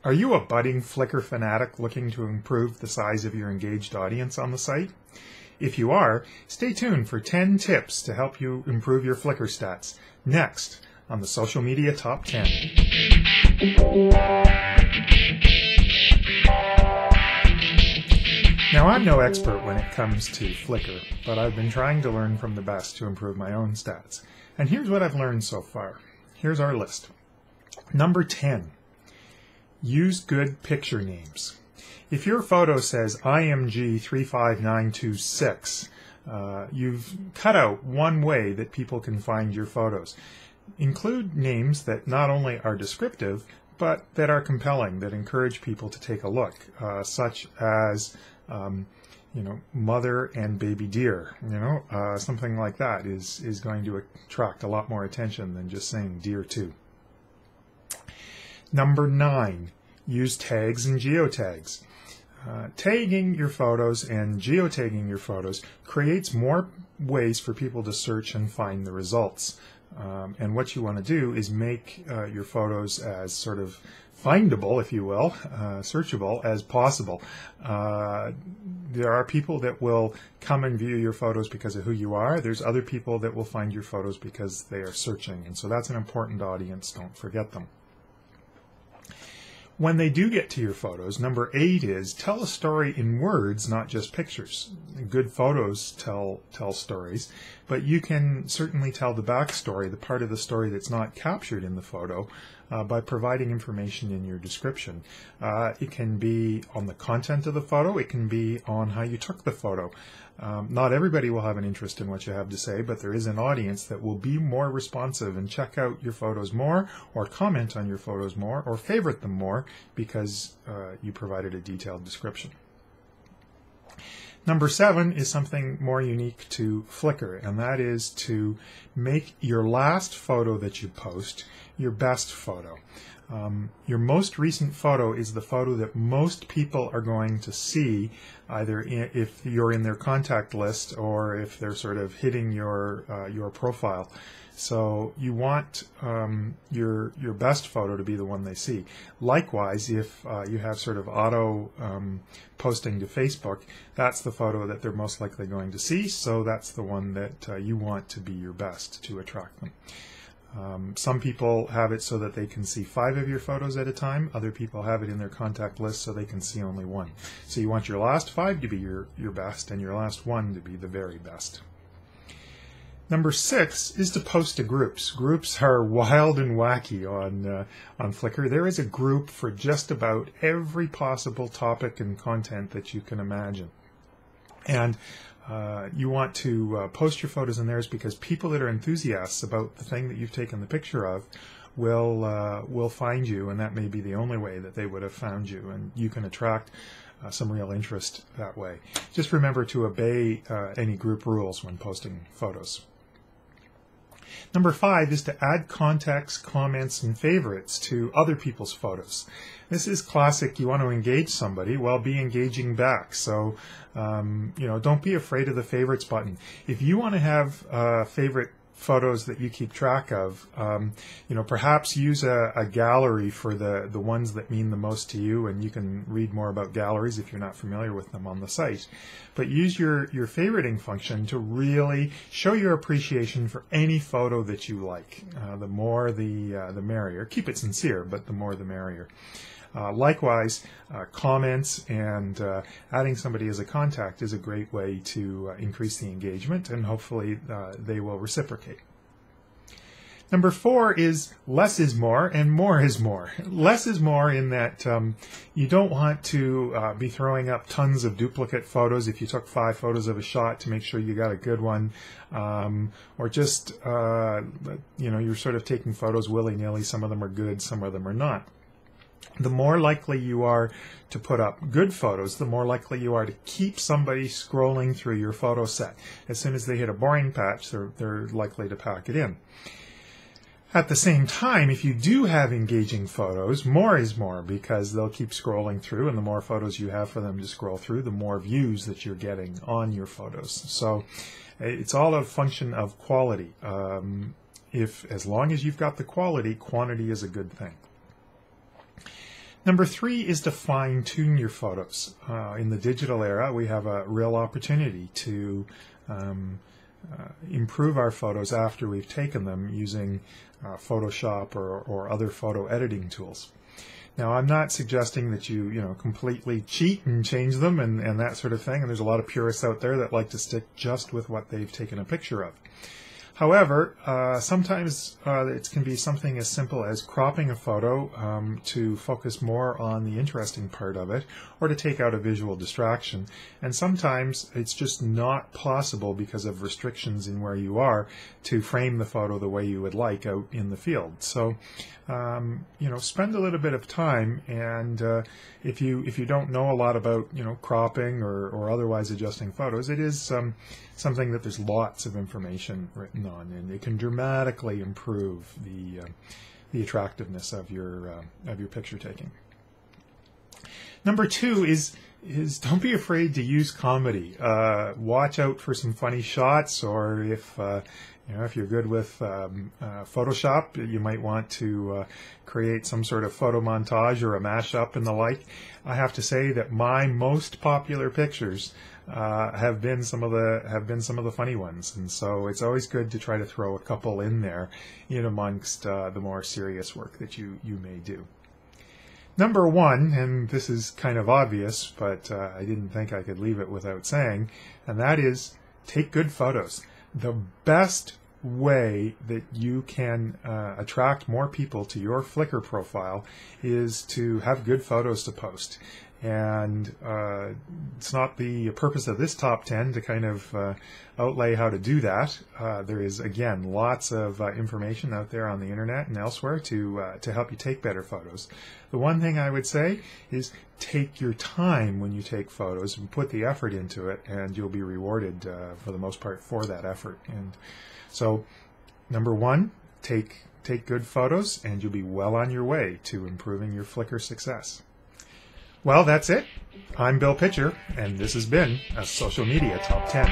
Are you a budding Flickr fanatic looking to improve the size of your engaged audience on the site? If you are, stay tuned for 10 tips to help you improve your Flickr stats, next on the Social Media Top 10. Now, I'm no expert when it comes to Flickr, but I've been trying to learn from the best to improve my own stats. And here's what I've learned so far. Here's our list. Number 10. Use good picture names. If your photo says IMG35926, you've cut out one way that people can find your photos. Include names that not only are descriptive, but that are compelling, that encourage people to take a look, such as, mother and baby deer. Something like that is going to attract a lot more attention than just saying deer too. Number 9, use tags and geotags. Tagging your photos and geotagging your photos creates more ways for people to search and find the results. And what you want to do is make your photos as sort of findable, if you will, searchable as possible. There are people that will come and view your photos because of who you are. There's other people that will find your photos because they are searching. And so that's an important audience. Don't forget them. When they do get to your photos, number 8 is tell a story in words, not just pictures. Good photos tell stories, but you can certainly tell the backstory, the part of the story that's not captured in the photo, by providing information in your description. It can be on the content of the photo, it can be on how you took the photo. Not everybody will have an interest in what you have to say, but there is an audience that will be more responsive and check out your photos more, or comment on your photos more, or favorite them more because you provided a detailed description. Number 7 is something more unique to Flickr, and that is to make your last photo that you post your best photo. Your most recent photo is the photo that most people are going to see, either if you're in their contact list or if they're sort of hitting your profile. So you want your best photo to be the one they see. Likewise, if you have sort of auto posting to Facebook, that's the photo that they're most likely going to see, so that's the one that you want to be your best to attract them. Some people have it so that they can see 5 of your photos at a time. Other people have it in their contact list so they can see only 1. So you want your last 5 to be your best and your last 1 to be the very best. Number 6 is to post to groups. Groups are wild and wacky on Flickr. There is a group for just about every possible topic and content that you can imagine. And you want to post your photos in theirs because people that are enthusiasts about the thing that you've taken the picture of will find you, and that may be the only way that they would have found you, and you can attract some real interest that way. Just remember to obey any group rules when posting photos. Number 5 is to add context, comments, and favorites to other people's photos. This is classic. You want to engage somebody, well, be engaging back. So, don't be afraid of the favorites button. If you want to have favorite photos that you keep track of, perhaps use a gallery for the ones that mean the most to you, and you can read more about galleries if you're not familiar with them on the site. But use your favoriting function to really show your appreciation for any photo that you like. The more the merrier. Keep it sincere, but the more the merrier. Likewise, comments and adding somebody as a contact is a great way to increase the engagement, and hopefully they will reciprocate. Number 4 is less is more and more is more. Less is more in that you don't want to be throwing up tons of duplicate photos if you took 5 photos of a shot to make sure you got a good one, or just, you're sort of taking photos willy-nilly. Some of them are good, some of them are not. The more likely you are to put up good photos, the more likely you are to keep somebody scrolling through your photo set. As soon as they hit a boring patch, they're likely to pack it in. At the same time, if you do have engaging photos, more is more, because they'll keep scrolling through, and the more photos you have for them to scroll through, the more views that you're getting on your photos. So it's all a function of quality. As long as you've got the quality, quantity is a good thing. Number 3 is to fine-tune your photos. In the digital era, we have a real opportunity to improve our photos after we've taken them using Photoshop or other photo editing tools. Now, I'm not suggesting that you completely cheat and change them and that sort of thing, and there's a lot of purists out there that like to stick just with what they've taken a picture of. However, sometimes it can be something as simple as cropping a photo to focus more on the interesting part of it, or to take out a visual distraction. And sometimes it's just not possible because of restrictions in where you are to frame the photo the way you would like out in the field. So, spend a little bit of time, and if you don't know a lot about cropping or otherwise adjusting photos, it is something that there's lots of information written on, and it can dramatically improve the attractiveness of your picture taking. Number 2 is don't be afraid to use comedy. Watch out for some funny shots, or if you're good with Photoshop, you might want to create some sort of photo montage or a mashup and the like. I have to say that my most popular pictures have been some of the funny ones, and so it's always good to try to throw a couple in there amongst the more serious work that you may do. Number 1, and this is kind of obvious, but I didn't think I could leave it without saying, and that is take good photos. The best way that you can attract more people to your Flickr profile is to have good photos to post. And it's not the purpose of this top 10 to kind of outlay how to do that. There is, again, lots of information out there on the internet and elsewhere to help you take better photos. The one thing I would say is take your time when you take photos and put the effort into it, and you'll be rewarded for the most part for that effort. And so, number 1, take good photos, and you'll be well on your way to improving your Flickr success. Well, that's it. I'm Bill Pitcher, and this has been a Social Media Top 10.